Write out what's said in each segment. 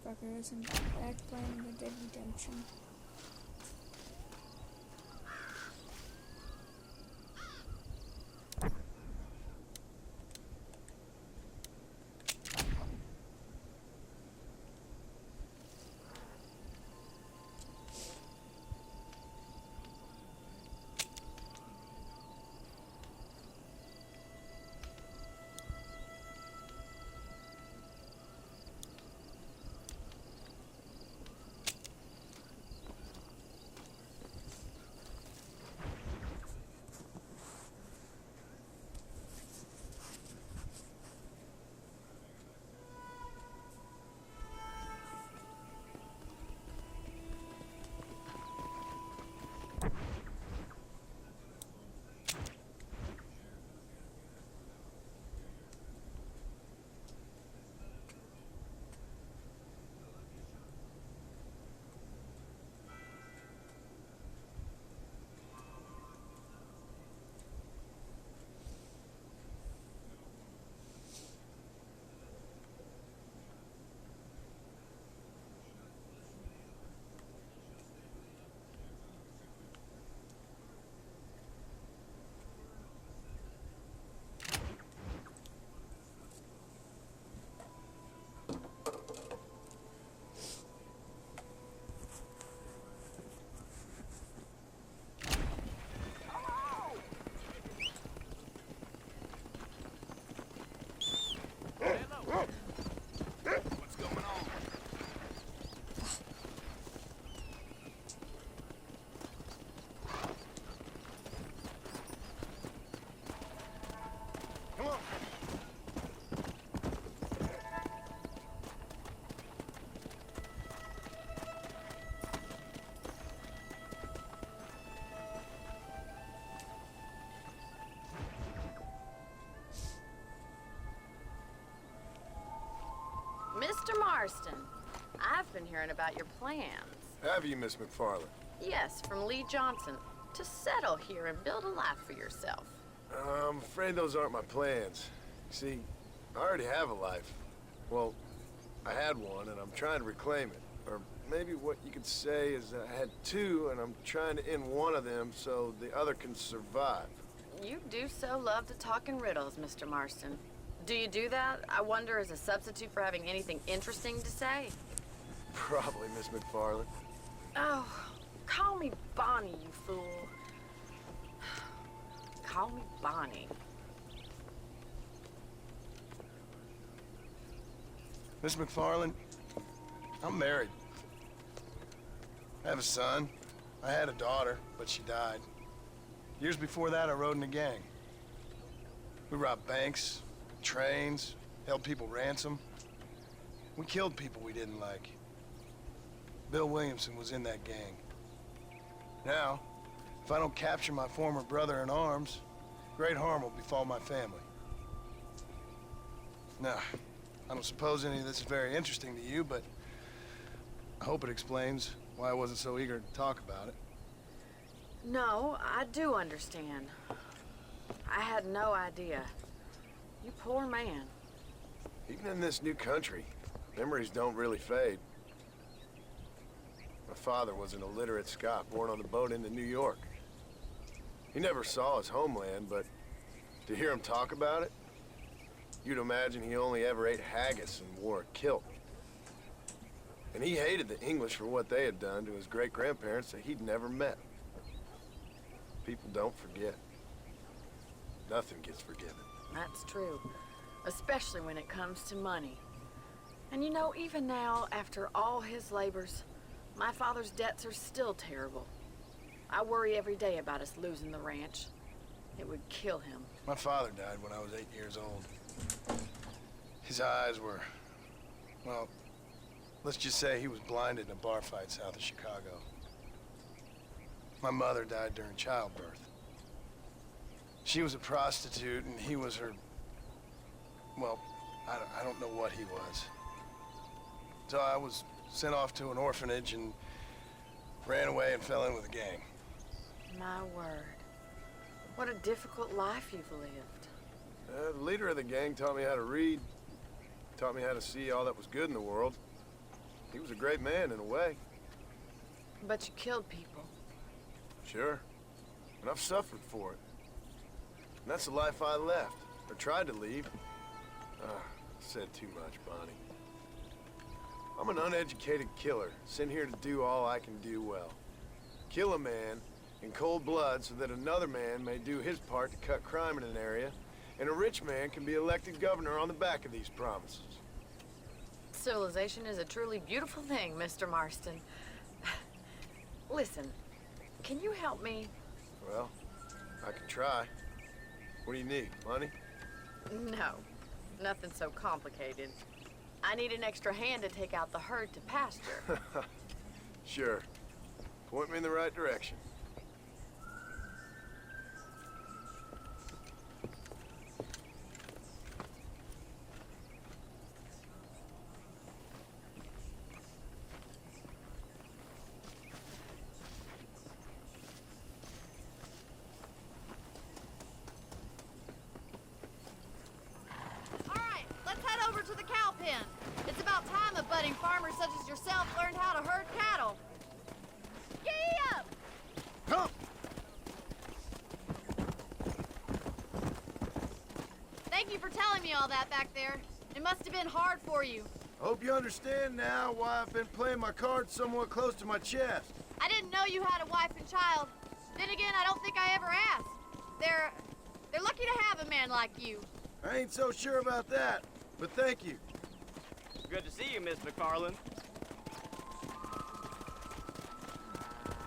motherfuckers and back playing the Dead Redemption. What's going on? Come on. Mr. Marston, I've been hearing about your plans. Have you, Miss McFarland? Yes, from Lee Johnson, to settle here and build a life for yourself. I'm afraid those aren't my plans. See, I already have a life. Well, I had one, and I'm trying to reclaim it. Or maybe what you could say is that I had two, and I'm trying to end one of them so the other can survive. You do so love to talk in riddles, Mr. Marston. Do you do that, I wonder, as a substitute for having anything interesting to say? Probably, Miss McFarland. Oh, call me Bonnie, you fool. Call me Bonnie. Miss McFarland, I'm married. I have a son. I had a daughter, but she died. Years before that, I rode in a gang. We robbed banks, trains, held people ransom. We killed people we didn't like. Bill Williamson was in that gang. Now, if I don't capture my former brother in arms, great harm will befall my family. Now, I don't suppose any of this is very interesting to you, but I hope it explains why I wasn't so eager to talk about it. No, I do understand. I had no idea. You poor man. Even in this new country, memories don't really fade. My father was an illiterate Scot born on the boat into New York. He never saw his homeland, but to hear him talk about it, you'd imagine he only ever ate haggis and wore a kilt. And he hated the English for what they had done to his great-grandparents that he'd never met. People don't forget. Nothing gets forgiven. That's true. Especially when it comes to money. And you know, even now, after all his labors, my father's debts are still terrible. I worry every day about us losing the ranch. It would kill him. My father died when I was 8 years old. His eyes were, well, let's just say he was blinded in a bar fight south of Chicago. My mother died during childbirth. She was a prostitute and he was her, well, I don't know what he was. So I was sent off to an orphanage and ran away and fell in with a gang. My word. What a difficult life you've lived. The leader of the gang taught me how to read, taught me how to see all that was good in the world. He was a great man in a way. But you killed people. Sure. And I've suffered for it. And that's the life I left, or tried to leave. Said too much, Bonnie. I'm an uneducated killer, sent here to do all I can do well. Kill a man in cold blood so that another man may do his part to cut crime in an area, and a rich man can be elected governor on the back of these promises. Civilization is a truly beautiful thing, Mr. Marston. Listen, can you help me? Well, I can try. What do you need? Money? No, nothing so complicated. I need an extra hand to take out the herd to pasture. Sure. Point me in the right direction. All right, let's head over to the cow pen. It's about time a budding farmer such as yourself learned how to herd cattle. Giddy up! Come! Thank you for telling me all that back there. It must have been hard for you. I hope you understand now why I've been playing my cards somewhat close to my chest. I didn't know you had a wife and child. Then again, I don't think I ever asked. They're lucky to have a man like you. I ain't so sure about that, but thank you. Good to see you, Miss McFarland.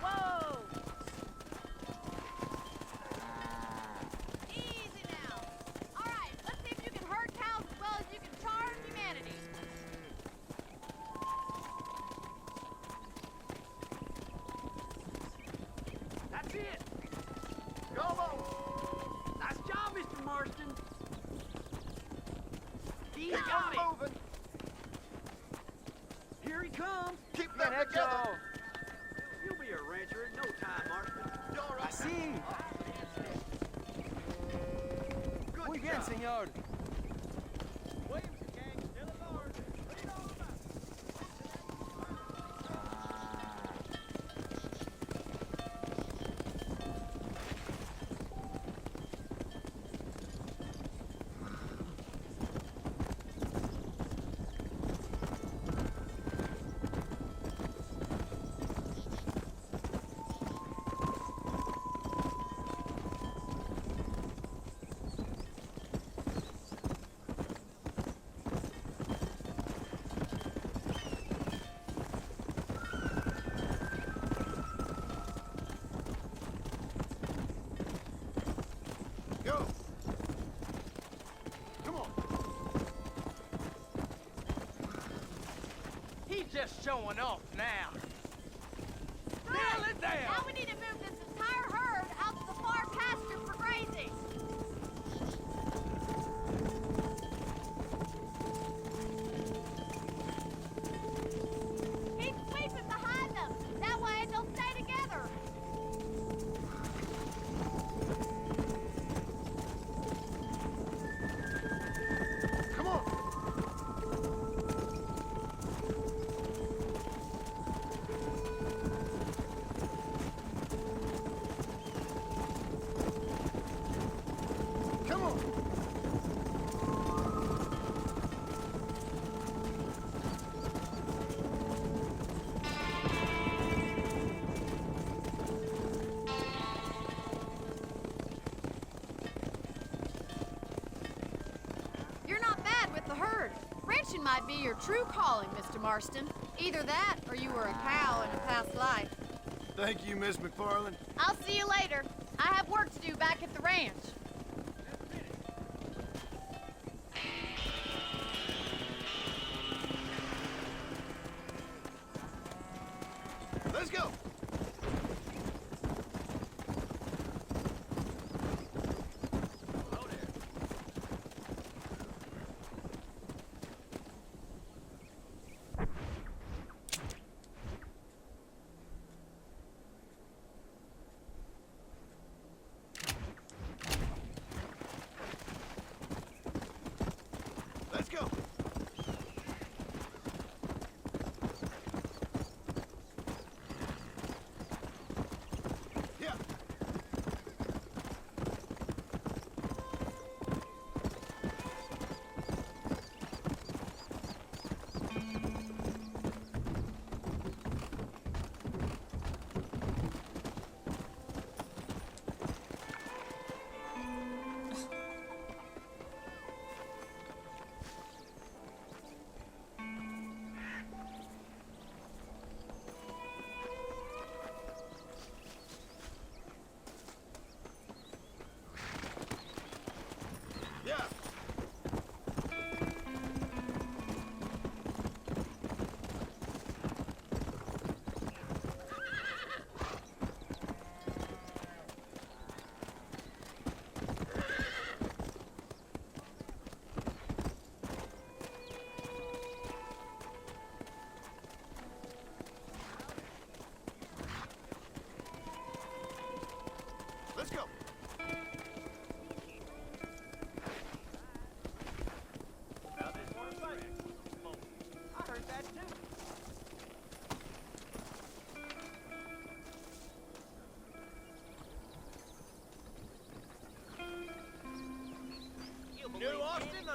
Whoa! Easy now. All right, let's see if you can herd cows as well as you can charm humanity. That's it. Come on. Nice job, Mr. Marston. He's got it. Moving. Here he comes. Keep them together. You'll be a rancher in no time, Marston. You're I see. Good Muy bien, job. señor. Williamson gang, still at large. Read all about it. Go! Come on! He's just showing off now. Right. Nail it down. Now we need to move this entire herd out to the far pasture for grazing. Keep sweeping behind them. That way they'll stay together. Come on! Come on! You're not bad with the herd. Ranching might be your true calling, Mr. Marston. Either that, or you were a cow in a past life. Thank you, Miss McFarland. I'll see you later. I have work to do back at the ranch. Let's go!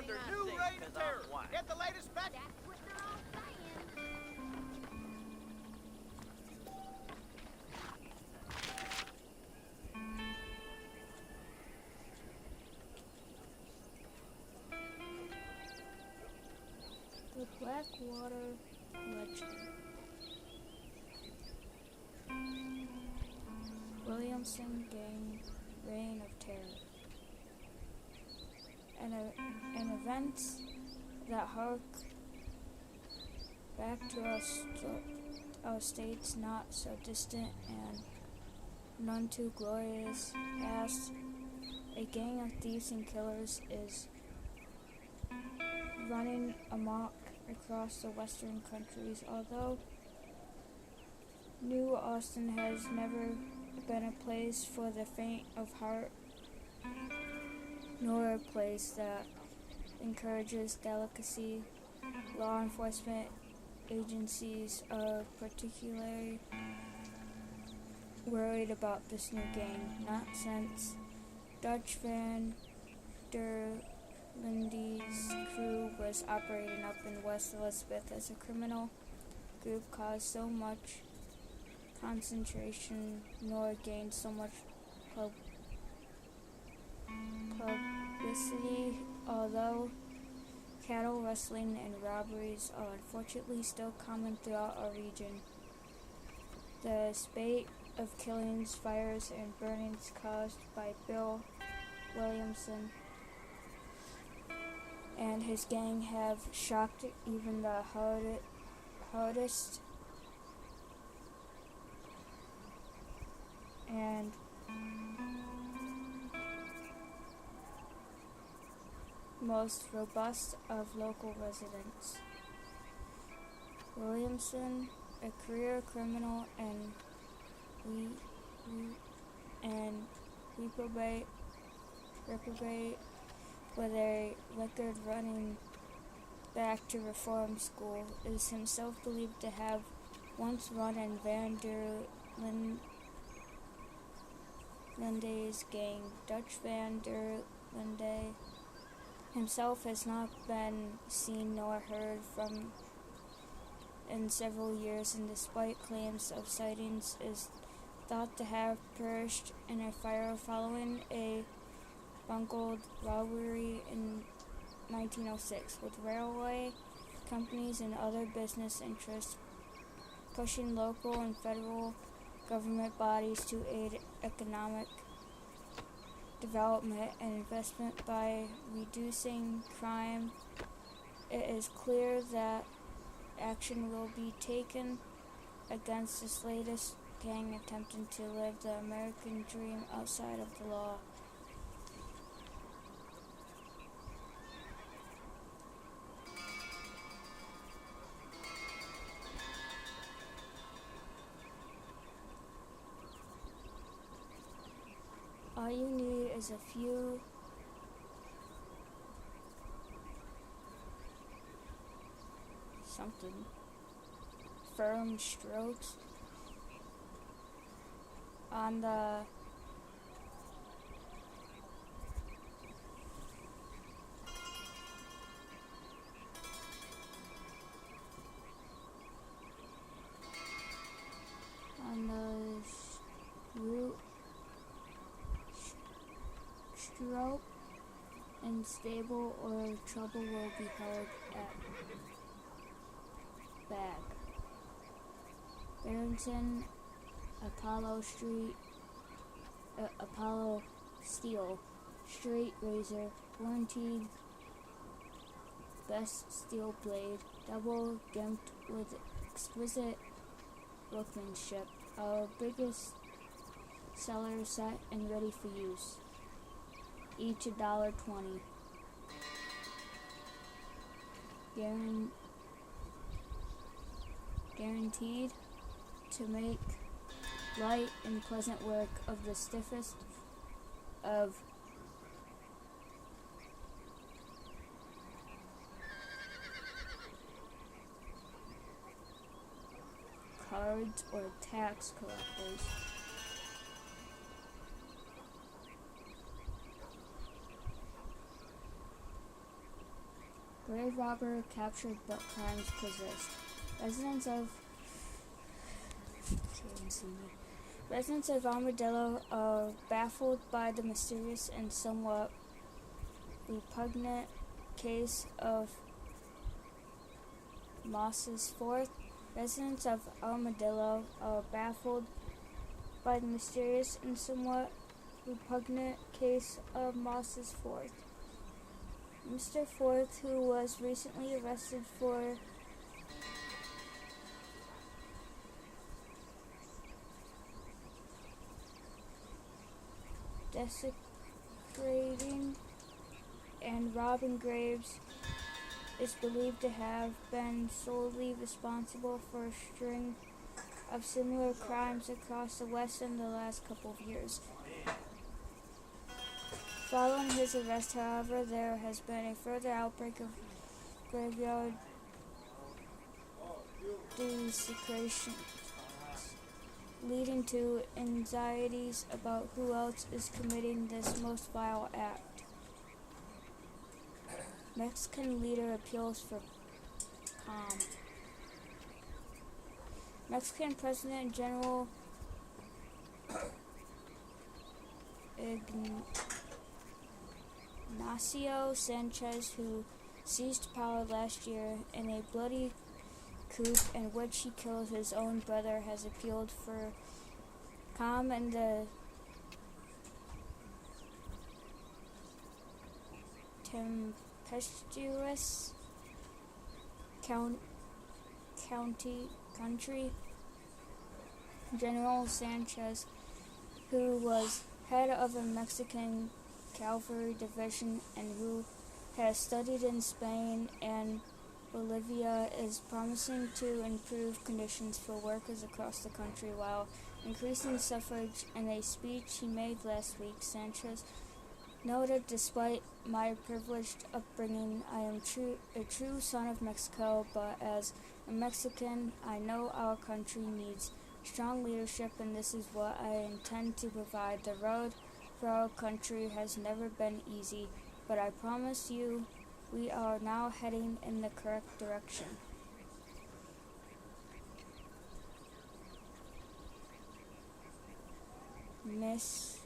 under United new States, reign of 'cause I'm terror. white. Get the latest match. That's what they're all saying. The Blackwater Legend. Williamson Gang Reign of Terror. An event that hark back to our states not so distant and none too glorious past. A gang of thieves and killers is running amok across the western countries. Although New Austin has never been a place for the faint of heart, nor a place that encourages delicacy, law enforcement agencies are particularly worried about this new gang. Not since Dutch Van der Linde's crew was operating up in West Elizabeth as a criminal group caused so much concentration nor gained so much publicity. Although cattle rustling and robberies are unfortunately still common throughout our region, the spate of killings, fires, and burnings caused by Bill Williamson and his gang have shocked even the hardest and most robust of local residents. Williamson, a career criminal and reprobate with a record running back to reform school, is himself believed to have once run in Van der Linde's gang. Dutch Van der Linde himself has not been seen nor heard from in several years, and despite claims of sightings, is thought to have perished in a fire following a bungled robbery in 1906, with railway companies and other business interests pushing local and federal government bodies to aid economic development and investment by reducing crime. It is clear that action will be taken against this latest gang attempting to live the American dream outside of the law. All you need is a few firm strokes on the root stroke, and stable or trouble will be held at bag. Barrington, Apollo Steel, straight razor, warranted, best steel blade, double gimped with exquisite workmanship. Our biggest seller set and ready for use. Each $1.20. Guaranteed to make light and pleasant work of the stiffest of cards or tax collectors. grave robber captured but crimes persist. Residents of Armadillo are baffled by the mysterious and somewhat repugnant case of Moss's Fourth. Residents of Armadillo are baffled by the mysterious and somewhat repugnant case of Moss's Fourth. Mr. Forth, who was recently arrested for desecrating and robbing graves, is believed to have been solely responsible for a string of similar crimes across the West in the last couple of years. Following his arrest, however, there has been a further outbreak of graveyard desecration, leading to anxieties about who else is committing this most vile act. Mexican leader appeals for calm. Mexican President General Ignacio Sanchez, who seized power last year in a bloody coup in which he killed his own brother, has appealed for calm in the tempestuous country. General Sanchez, who was head of a Mexican cavalry division and who has studied in Spain and Bolivia, is promising to improve conditions for workers across the country while increasing suffrage. In a speech he made last week, Sanchez noted, "Despite my privileged upbringing, I am a true son of Mexico, but as a Mexican, I know our country needs strong leadership, and this is what I intend to provide. The road for our country has never been easy, but I promise you we are now heading in the correct direction." Miss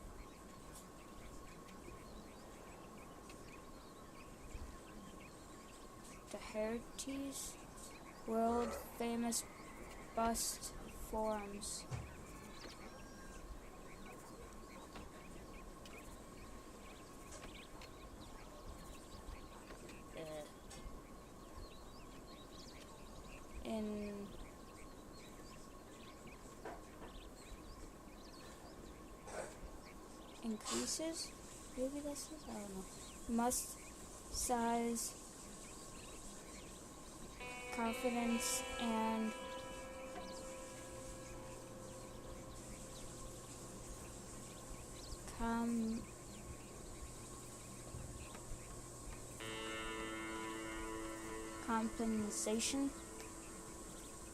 Doherty's world-famous bust forms. In increases, maybe this is, I don't know. Must size, confidence, and compensation.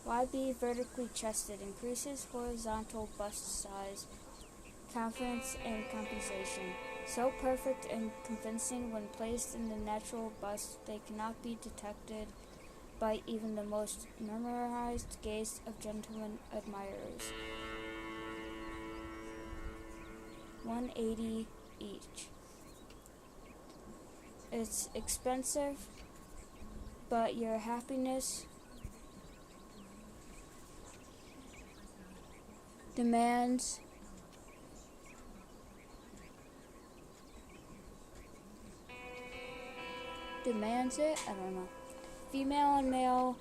Why be vertically chested? Increases horizontal bust size, confidence, and compensation. So perfect and convincing when placed in the natural bust, they cannot be detected by even the most memorized gaze of gentlemen admirers. $180 each. It's expensive, but your happiness demands it. I don't know. Female and male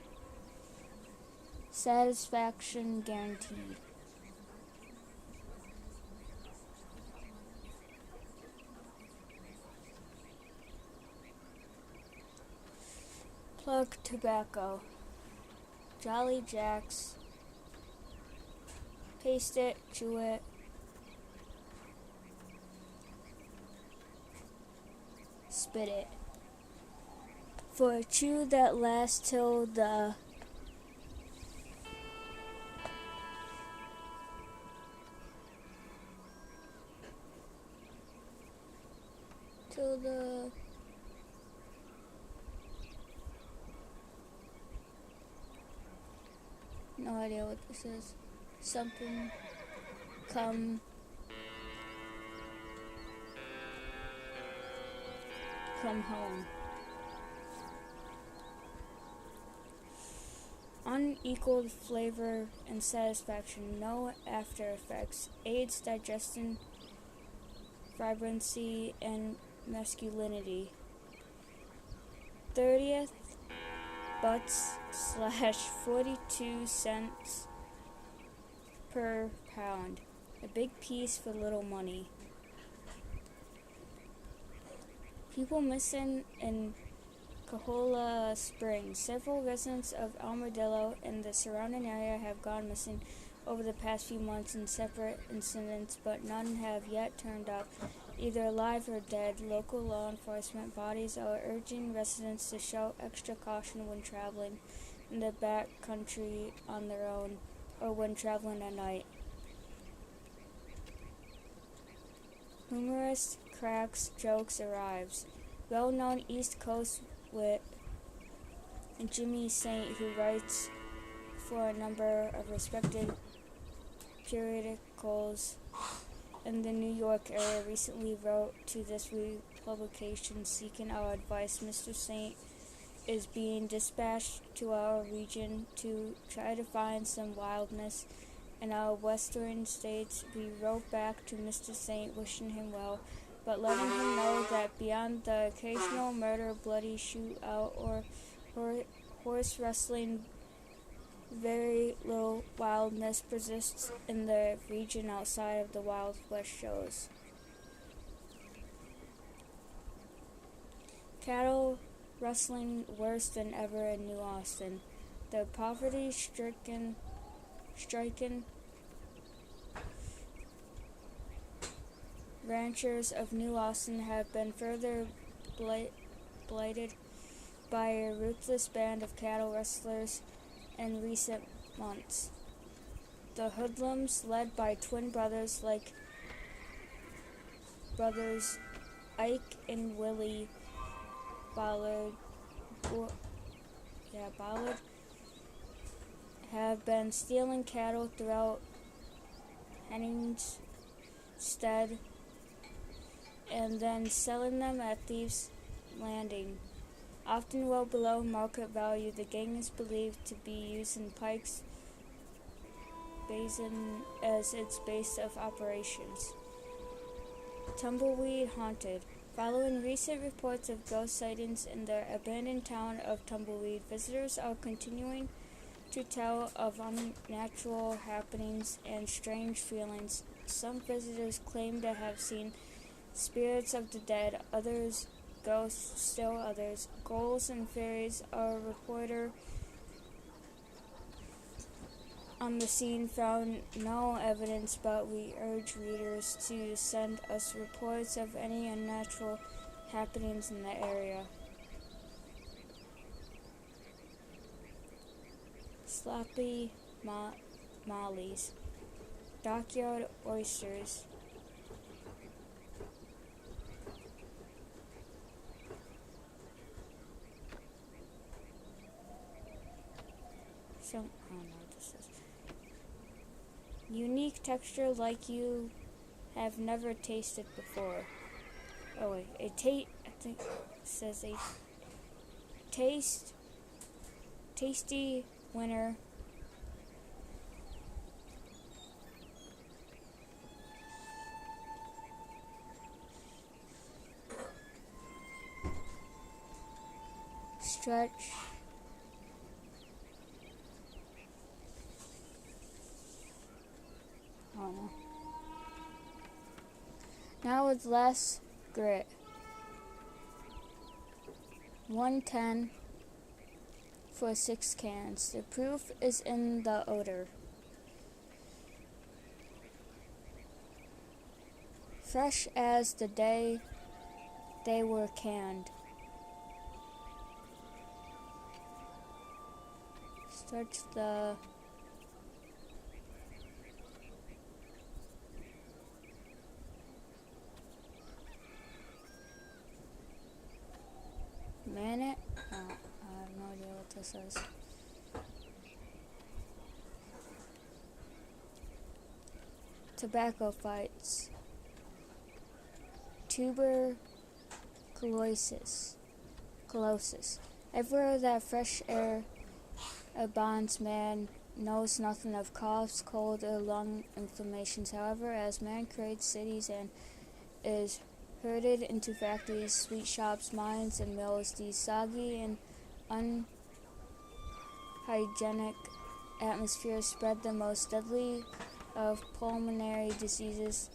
satisfaction guaranteed. Plug tobacco. Jolly Jacks. Taste it, chew it. Spit it. For a chew that lasts till the no idea what this is. Something come home. Unequaled flavor and satisfaction, no after effects, aids digestion, vibrancy, and masculinity. 30th butts / 42 cents per pound. A big piece for little money. People missing in Cahola Springs. Several residents of Armadillo and the surrounding area have gone missing over the past few months in separate incidents, but none have yet turned up, either alive or dead. Local law enforcement bodies are urging residents to show extra caution when traveling in the back country on their own or when traveling at night. Humorous cracks jokes arrives. Well-known East Coast wit Jimmy Saint, who writes for a number of respected periodicals in the New York area, recently wrote to this publication seeking our advice. Mr. Saint is being dispatched to our region to try to find some wildness in our western states. We wrote back to Mr. Saint wishing him well, but letting him know that beyond the occasional murder, bloody shootout, or horse wrestling, very little wildness persists in the region outside of the Wild West shows. Cattle rustling worse than ever in New Austin. The poverty-stricken ranchers of New Austin have been further blighted by a ruthless band of cattle rustlers in recent months. The hoodlums, led by twin brothers like brothers Ike and Willie Ballard, have been stealing cattle throughout Henningstead and then selling them at Thieves' Landing. Often well below market value, the gang is believed to be using Pike's Basin as its base of operations. Tumbleweed Haunted. Following recent reports of ghost sightings in the abandoned town of Tumbleweed, visitors are continuing to tell of unnatural happenings and strange feelings. Some visitors claim to have seen spirits of the dead, others ghosts, still others ghouls and fairies. Our reporter on the scene found no evidence, but we urge readers to send us reports of any unnatural happenings in the area. Sloppy Mollies. Dockyard Oysters. I don't know what this is. Unique texture like you have never tasted before. Oh wait, I think it says a tasty winner. Stretch. Oh no. Now with less grit. 110 for 6 cans. The proof is in the odor. Fresh as the day they were canned. Starts the Minute? Oh, I have no idea what this is. tobacco fights, tuberculosis. Everywhere that fresh air abounds, man knows nothing of coughs, cold, or lung inflammations. However, as man creates cities and is herded into factories, sweet shops, mines, and mills, these soggy and unhygienic atmospheres spread the most deadly of pulmonary diseases.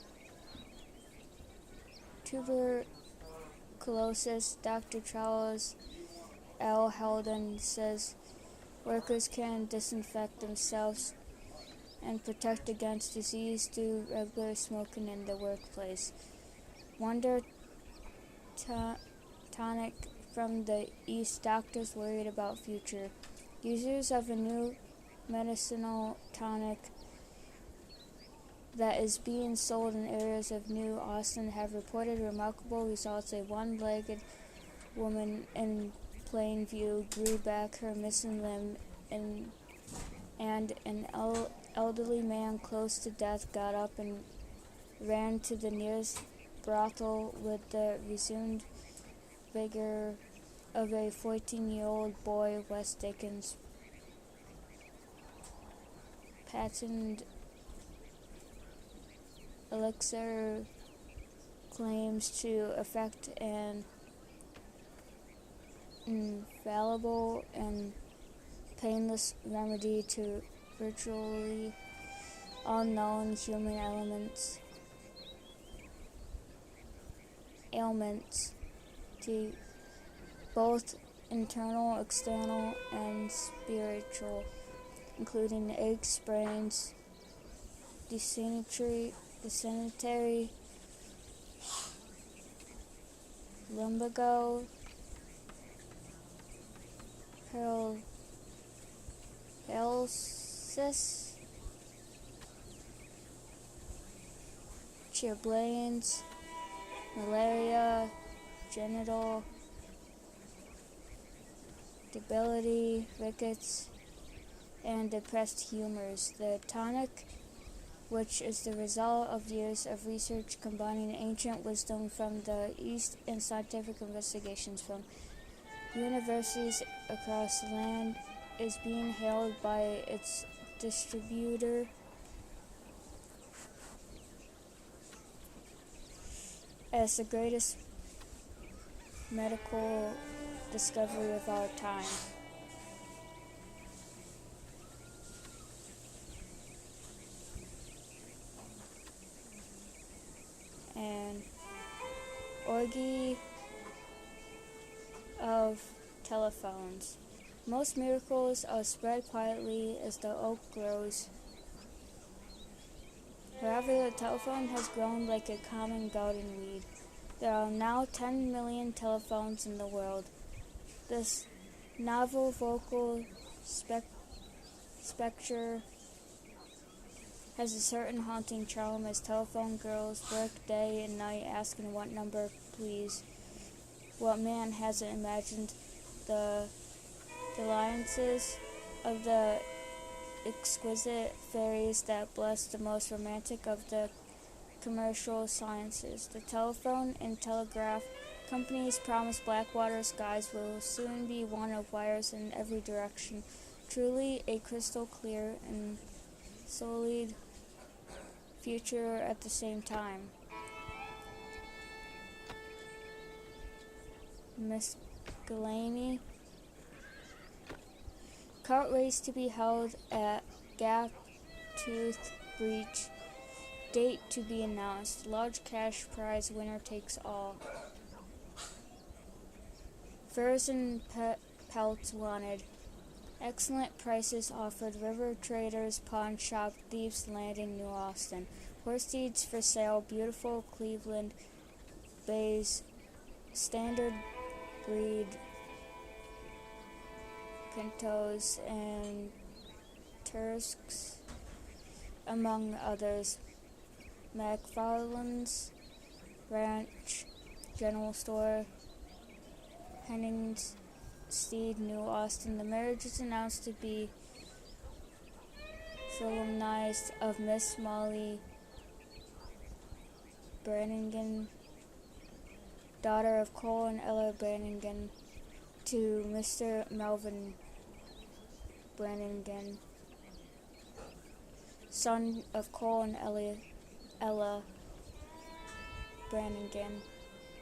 Tuberculosis. Dr. Charles L. Helden says workers can disinfect themselves and protect against disease through regular smoking in the workplace. Wonder tonic from the East. Doctors worried about future. Users of a new medicinal tonic that is being sold in areas of New Austin have reported remarkable results. A one-legged woman in Plainview grew back her missing limb, and an elderly man close to death got up and ran to the nearest brothel with the resumed vigor of a 14-year-old boy. West Dickens patented elixir claims to effect an infallible and painless remedy to virtually unknown human ailments, to both internal, external, and spiritual, including aches, sprains, dysentery, lumbago, paralysis, chilblains, malaria, genital debility, rickets, and depressed humors. The tonic, which is the result of years of research combining ancient wisdom from the East and scientific investigations from universities across the land, is being hailed by its distributor as the greatest medical discovery of our time. And orgy of telephones. Most miracles are spread quietly as the oak grows. However, the telephone has grown like a common garden weed. There are now 10 million telephones in the world. This novel vocal spectre has a certain haunting charm as telephone girls work day and night asking what number, please. What man hasn't imagined the alliances of the exquisite fairies that bless the most romantic of the commercial sciences? The telephone and telegraph companies promise Blackwater skies will soon be one of wires in every direction. Truly a crystal clear and solid future at the same time. Miscellany. Cart race to be held at Gap Tooth Breach. Date to be announced. Large cash prize winner takes all. Furs and pelts wanted. Excellent prices offered. River Traders Pawn Shop, Thieves Landing, New Austin. Horse deeds for sale. Beautiful Cleveland Bays, standard breed Pintos and Tursks, among others. McFarland's Ranch General Store, Henning's Steed, New Austin. The marriage is announced to be solemnized of Miss Molly Brannigan, daughter of Cole and Ella Brannigan, to Mr. Melvin Brannigan, son of Cole and Ella Brannigan.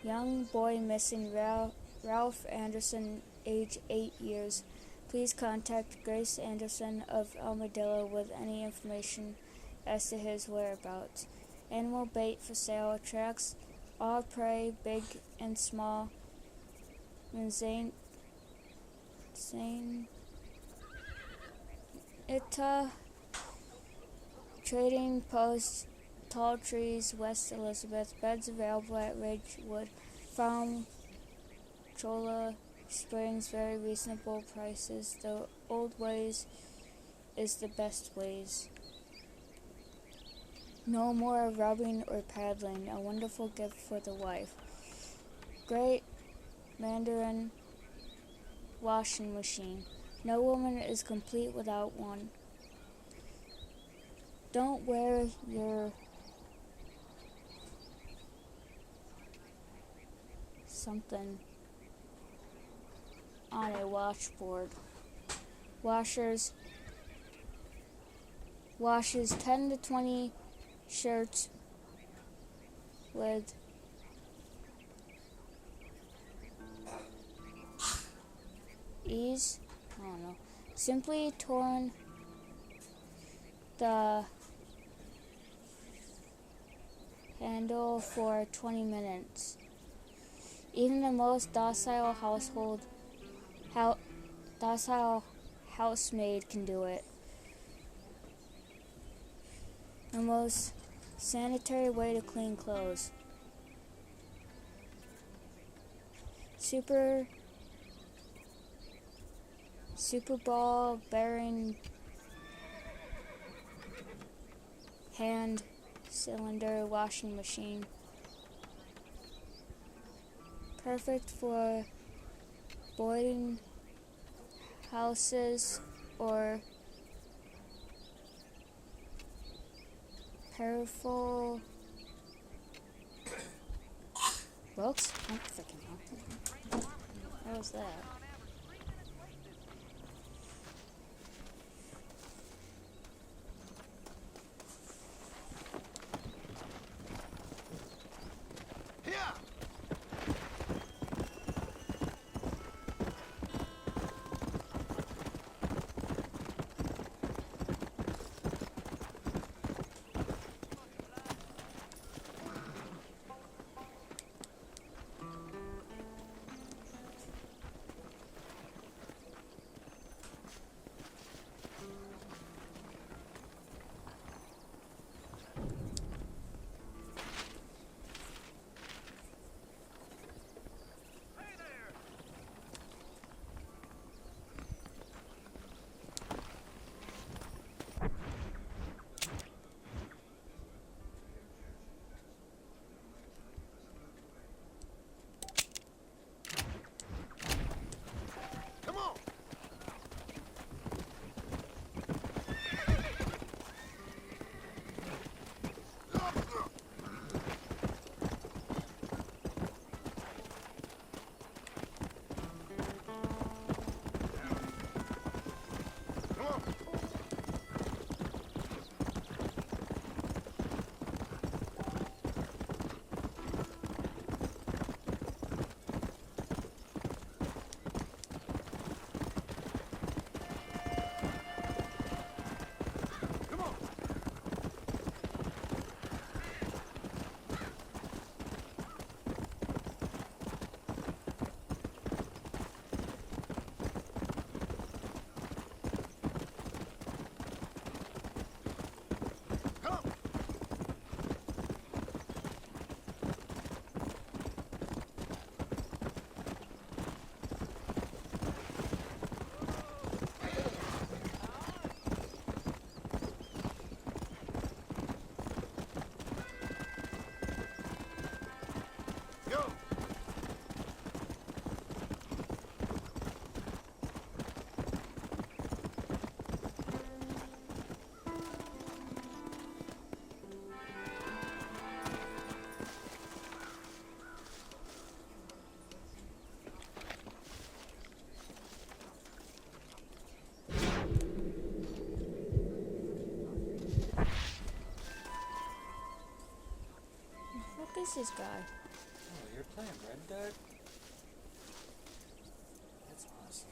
Young boy missing Ralph Anderson, age 8 years. Please contact Grace Anderson of Armadillo with any information as to his whereabouts. Animal bait for sale attracts all prey, big and small. Zane Ita Trading Post, Tall Trees, West Elizabeth. Beds available at Ridgewood Farm, Cholla Springs. Very reasonable prices. The old ways is the best ways. No more rubbing or paddling. A wonderful gift for the wife. Great Mandarin washing machine. No woman is complete without one. Don't wear your something on a washboard. Washes 10 to 20 shirts with ease. I don't know. Simply torn the handle for 20 minutes. Even the most docile housemaid can do it. The most sanitary way to clean clothes. Super ball bearing hand cylinder washing machine. Perfect for boarding houses or powerful books. I don't freaking know. What was that? is this guy? Oh, you're playing Red Dead? That's awesome.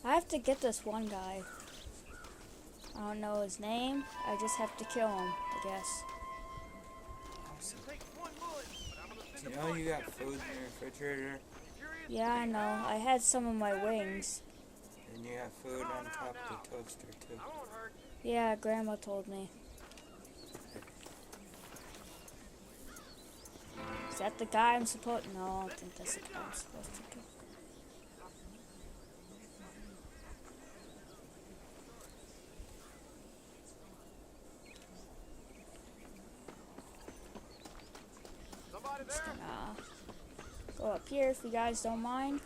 I have to get this one guy. I don't know his name. I just have to kill him, I guess. Awesome. Take one bullet, but I'm gonna send Do you a know bunch you got back. food in your refrigerator? Curious? Yeah, I know. I had some of my wings. And you have food on top of the toaster too. I won't hurt you. Yeah, Grandma told me. Is that the guy I'm supposed? No, I don't think that's the guy I'm supposed to kill. Somebody Just there? gonna go up here if you guys don't mind.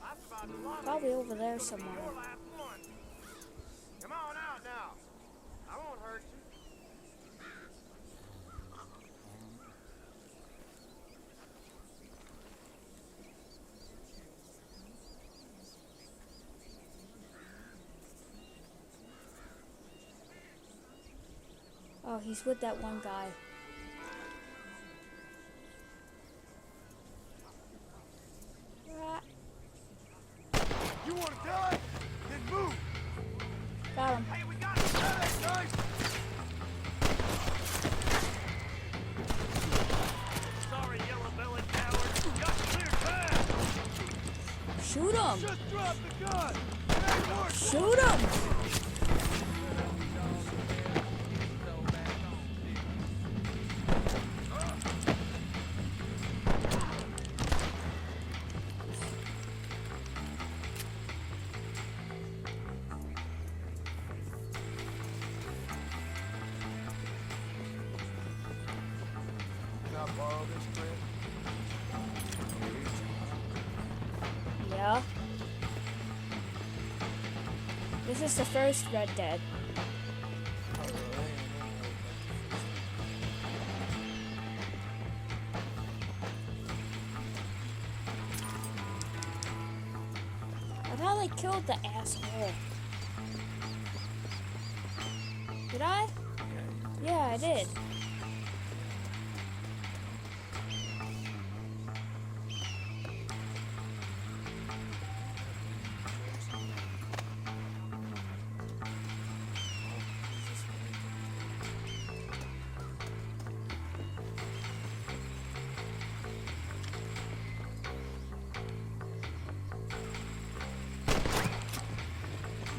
That's about the one. Probably over there somewhere. Your last one. Come on out now. I won't hurt you. Oh, he's with that one guy. Ah, You want to die? Then move. got him. Hey, we got it. Nice. Sorry, yellow-bellied coward. Got clear path. Shoot him! Just drop the gun. It ain't worth Shoot him! Can I borrow this, friend? Yeah. This is the first Red Dead. Oh, really? I thought I killed the asshole. Did I? Yeah, I did.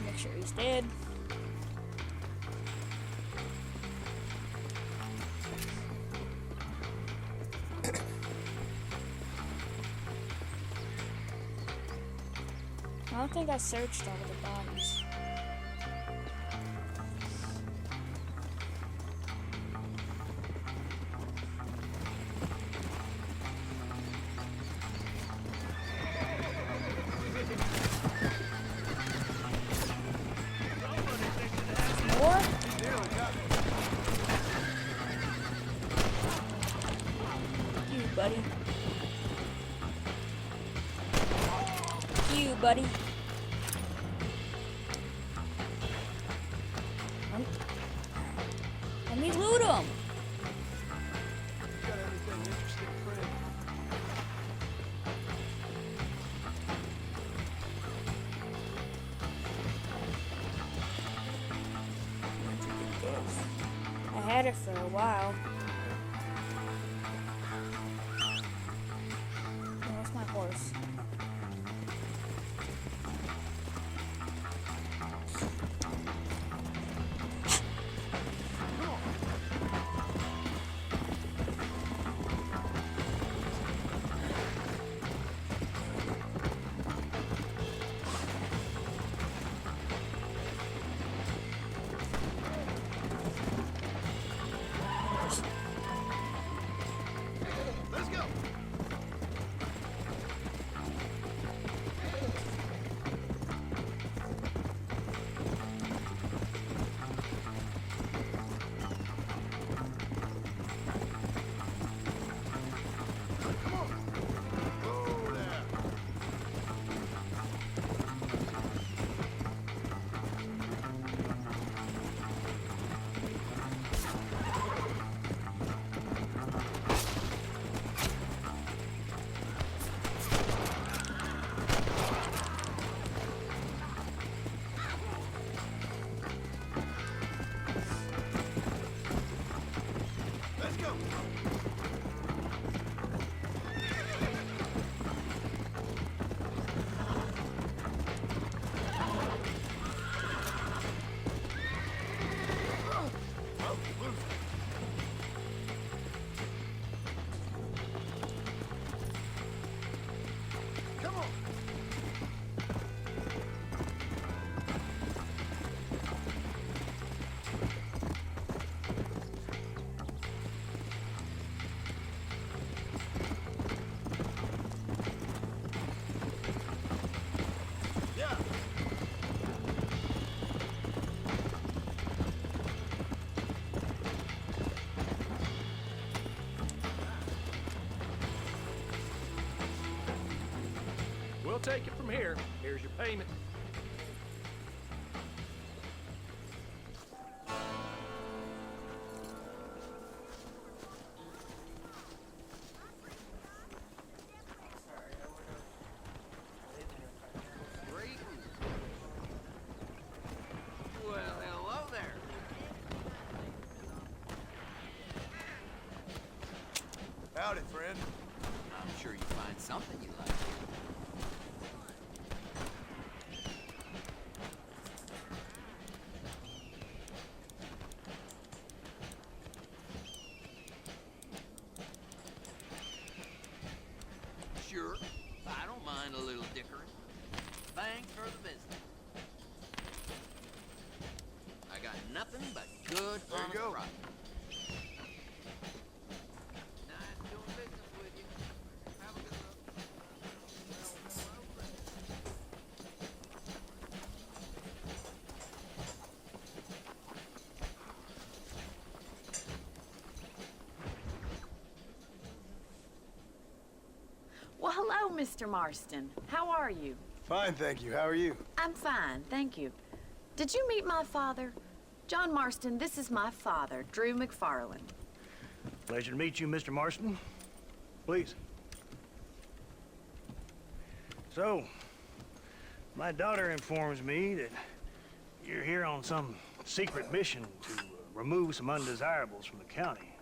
Make sure he's dead. I don't think I searched all of the bodies. More? You, buddy. You, buddy. Let me loot him. Got anything interesting, friend? Where'd you get those? I had it for a while. Where's my horse? We'll take it from here. Here's your payment. Well, hello there. Howdy, friend. I'm sure you find something you like. Sure, I don't mind a little dickering. Thanks for the business. I got nothing but good There you honest go. profit. Nice doing business with you. Have a good look. Well, hello, Mr. Marston. How are you? Fine, thank you. How are you? I'm fine, thank you. Did you meet my father? John Marston, this is my father, Drew McFarland. Pleasure to meet you, Mr. Marston. Please. So, my daughter informs me that you're here on some secret mission to remove some undesirables from the county.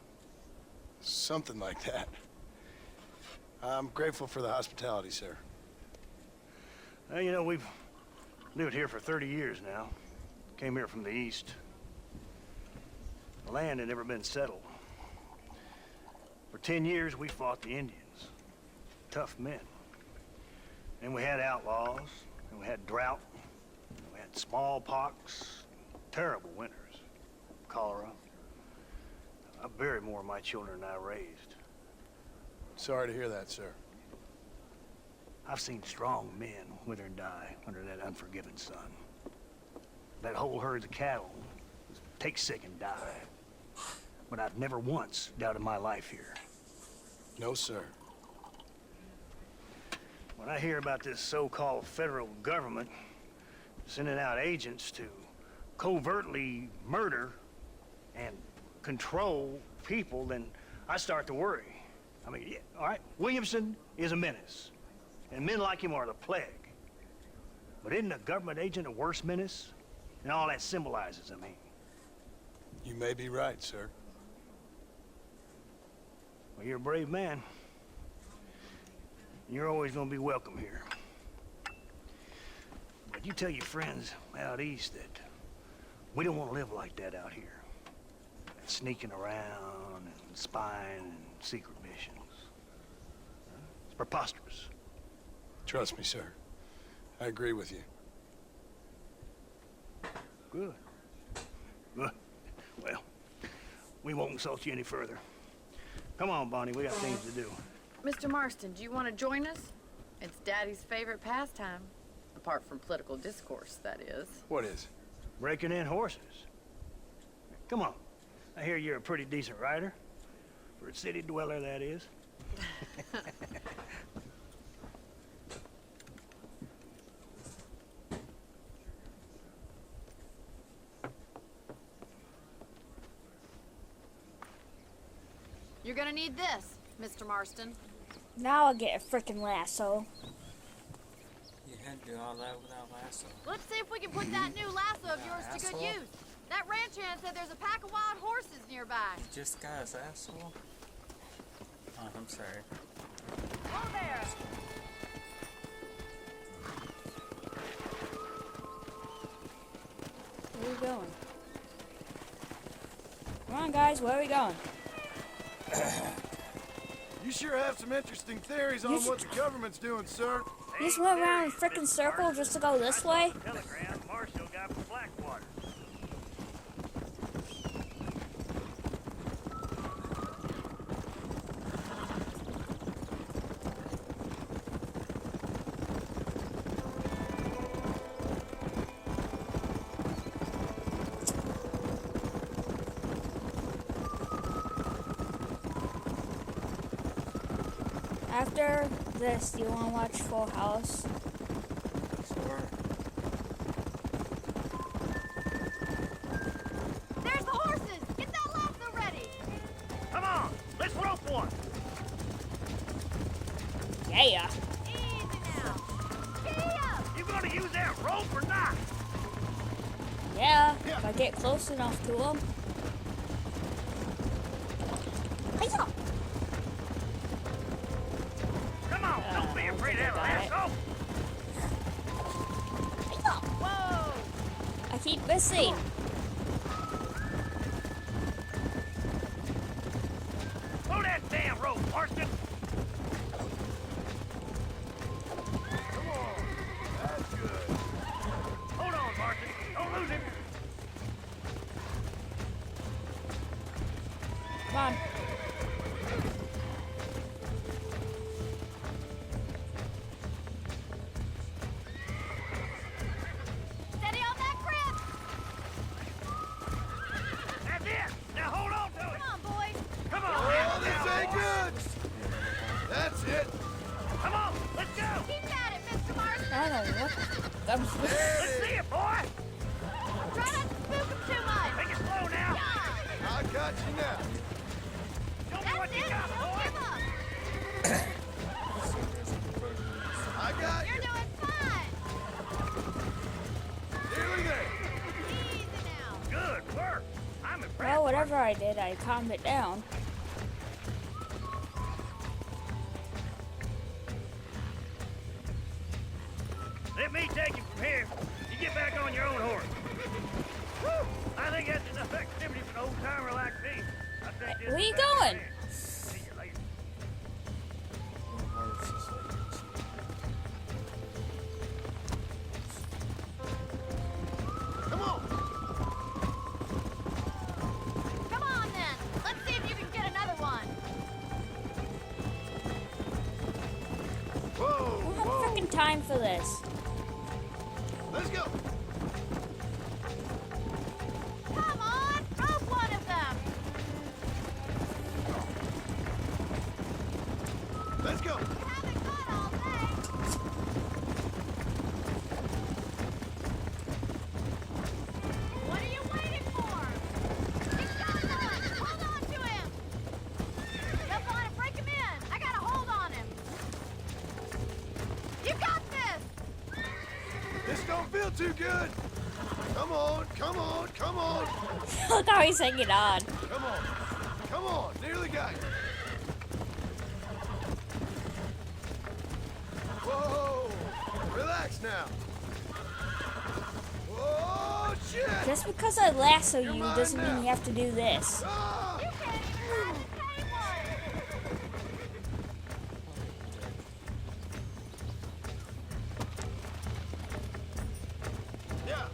Something like that. I'm grateful for the hospitality, sir. Well, you know, we've lived here for 30 years now. Came here from the east. The land had never been settled. For 10 years, we fought the Indians. Tough men. And we had outlaws, and we had drought, and we had smallpox, terrible winters, cholera. I buried more of my children than I raised. Sorry to hear that, sir. I've seen strong men wither and die under that unforgiving sun. That whole herds of cattle take sick and die. But I've never once doubted my life here. No, sir. When I hear about this so-called federal government sending out agents to covertly murder and control people, then I start to worry. I mean, yeah, all right, Williamson is a menace, and men like him are the plague. But isn't a government agent a worse menace? And all that symbolizes, I mean. You may be right, sir. Well, you're a brave man. You're always gonna be welcome here. But you tell your friends out east that we don't want to live like that out here. Sneaking around and spying and secret missions. It's preposterous. Trust me, sir. I agree with you. Good. Good. Well, we won't insult you any further. Come on, Bonnie, we got things to do. Mr. Marston, do you want to join us? It's Daddy's favorite pastime. Apart from political discourse, that is. What is? Breaking in horses. Come on. I hear you're a pretty decent rider. For a city dweller, that is. You're gonna need this, Mr. Marston. Now I'll get a freaking lasso. You had to do all that without lasso. Let's see if we can put that new lasso of yours to good Asshole. use. That ranch hand said there's a pack of wild horses nearby. You just got his asshole. Oh, I'm sorry. Oh, there! Where are we going? Come on, guys, where are we going? You sure have some interesting theories on You what the government's doing, sir. You just went around in a freaking circle just to go this way? Telegram Marshall got from Blackwater. After this, do you want to watch Full House? Sure. There's the horses! Get that lasso ready! Come on, let's rope one. Yeah. Easy now! Giddy up! You gonna use that rope or not? Yeah, if I get close enough to him. Hi-ya! Come on, don't be afraid of that lasso. Hi-ya! Whoa! I keep missing. Pull that damn rope, Marston. Come on. That's good. Hold on, Marston. Don't lose him. Come on. Steady on that grip! That's it. Now hold on to it. Come on, boys! Come on. Oh, now, this now, ain't boy. good. That's it. Come on, let's go. Keep at it, Mr. Marston! I don't know what I'm Let's see it, boy. Try not to spook him too much! Take it slow now. Yeah! I got you now. Show me That's what you it! got, Don't boy. give up! I got You're you. doing fine! Nearly there. Easy now! Good work. I'm impressed. Well, whatever I did, I calmed it down. Let me take you from here. You get back on your own horse. Whew. I think that's enough activity for an old timer like me. I think this Where is you back in going? hand. See you later. Come on. Come on then! Let's see if you can get another one! Whoa, I don't have whoa. freaking time for this. Let's go. Come on! Rope one of them! Let's go. You haven't gone all day! What are you waiting for? Keep going on! Hold on to him! Don't want to break him in! I got a hold on him! You got this! This don't feel too good. Come on, come on, come on. Look how he's hanging on. Come on. Come on. Nearly got you. Whoa. Relax now. Whoa, shit. Just because I lasso you Come on doesn't now. mean you have to do this. Ah. You can't even ride a tame one! Yeah.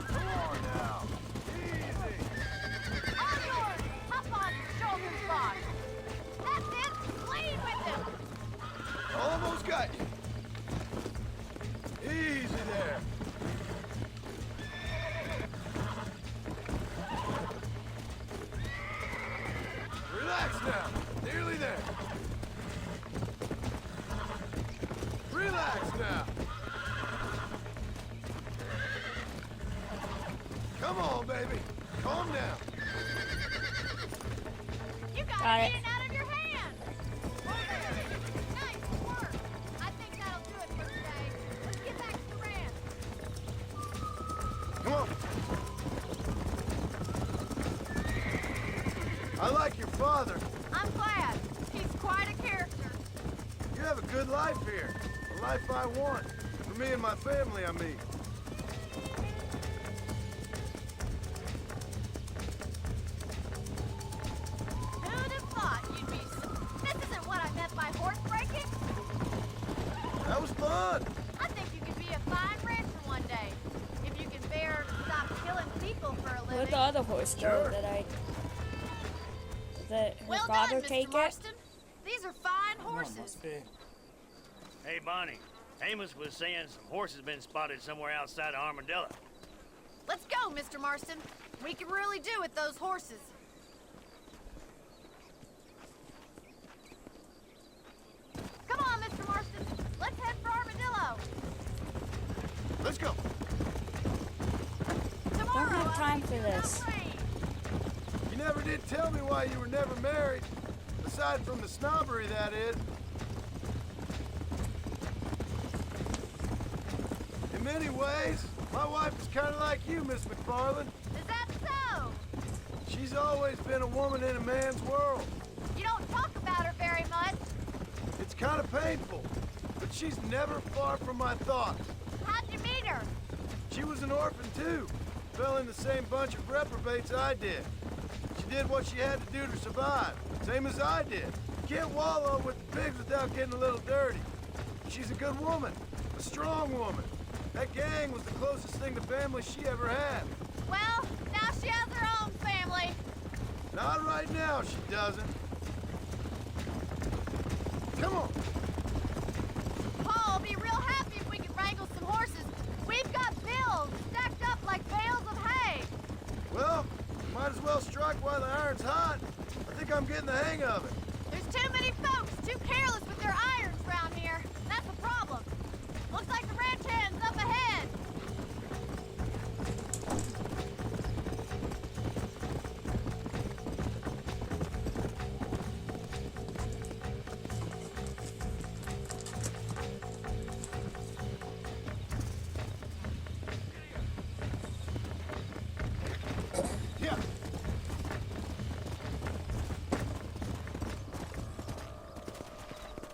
Come on now. Easy. On yours! Hop on his shoulders box! That's it! Lead with him! Almost got you. Easy there. Relax now. Nearly there. Relax now. Come on, baby. Calm down. You got Got it it. getting out of your hand! Well done. Nice work! I think that'll do it for today. Let's get back to the ranch. Come on. I like your father. I'm glad. He's quite a character. You have a good life here. The life I want. For me and my family, I mean. Who'd have thought you'd be so... This isn't what I meant by horse breaking. That was fun. I think you could be a fine rancher one day. If you can bear to stop killing people for a living. Where'd the other horse go Sure. that her Well father done, take Mr. it? Marston. These are fine No, horses. must be. Hey, Bonnie. Amos was saying some horses been spotted somewhere outside of Armadillo. Let's go, Mr. Marston. We can really do with those horses. Come on, Mr. Marston. Let's head for Armadillo. Let's go. Tomorrow, Don't have time I'll for meet you this. down the range. You never did tell me why you were never married. Aside from the snobbery, that is. In many ways, my wife is kind of like you, Miss McFarland. Is that so? She's always been a woman in a man's world. You don't talk about her very much. It's kind of painful, but she's never far from my thoughts. How'd you meet her? She was an orphan, too. Fell in the same bunch of reprobates I did. She did what she had to do to survive, same as I did. You can't wallow with the pigs without getting a little dirty. She's a good woman, a strong woman. That gang was the closest thing to family she ever had. Well, now she has her own family. Not right now, she doesn't. Come on. Paul will be real happy if we can wrangle some horses. We've got bills stacked up like bales of hay. Well, might as well strike while the iron's hot. I think I'm getting the hang of it. There's too many folks too careless with their irons around here. That's the problem. Looks like the ranch hand's up ahead. Yeah.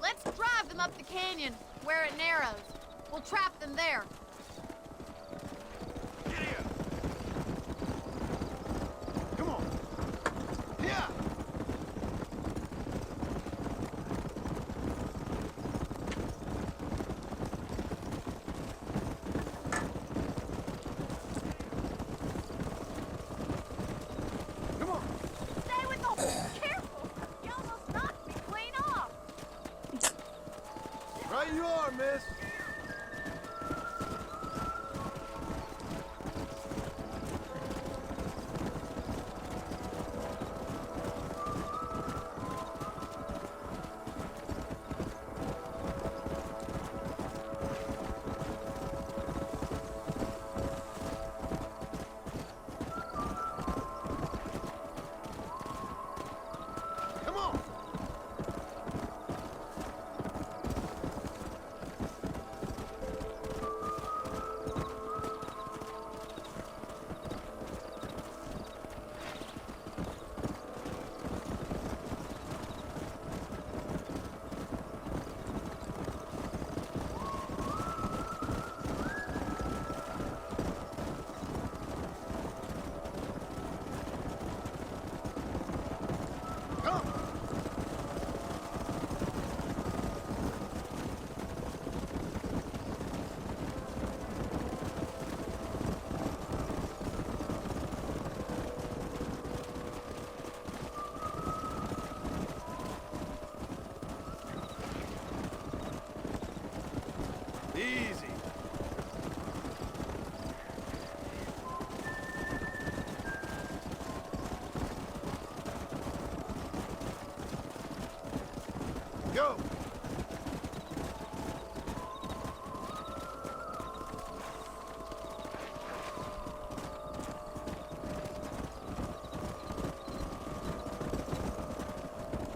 Let's drive them up the canyon where it narrows. We'll trap them there. Come on. Yeah. Come on. Stay with the horse. Careful. You almost knocked me clean off. Right you are, miss. Come on. Come. Easy. Go.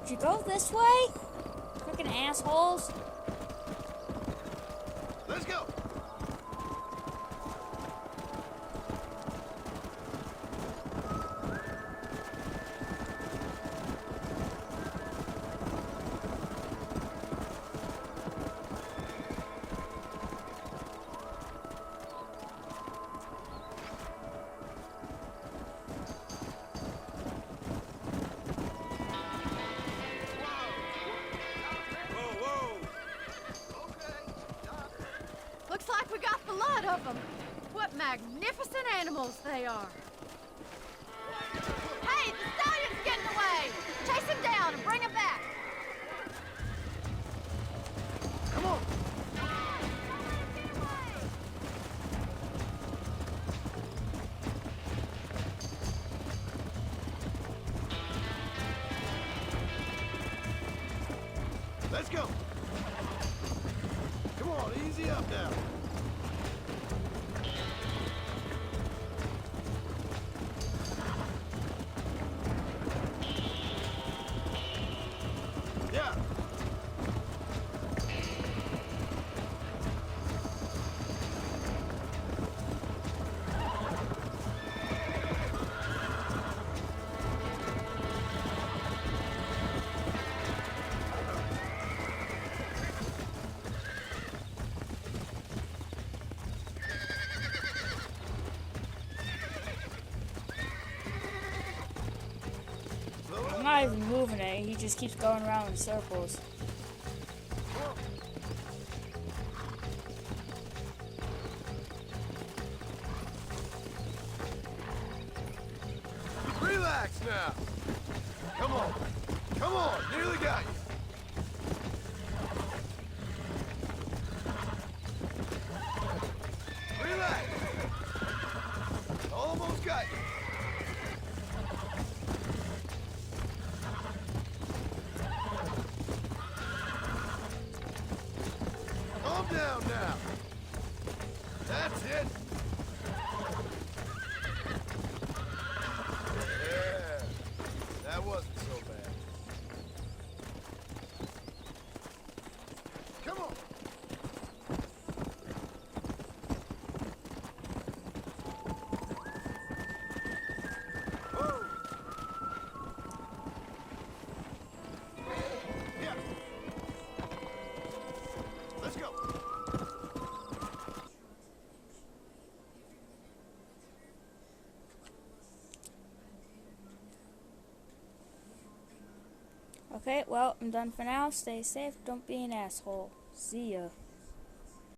Did you go this way? Freaking assholes. Let's go. Looks like we got the lot of them. What magnificent animals they are. Hey, the stallion's getting away. Chase him down and bring him back. Come on. go. Come on, easy up now. Yeah. I'm not even moving it. He just keeps going around in circles. Relax now. Come on. Come on. Nearly got you. Relax. Almost got you. Calm down now. That's it. Yeah, that wasn't so bad. Come on. Woo. Yeah. Let's go. Okay, well, I'm done for now. Stay safe. Don't be an asshole. See ya.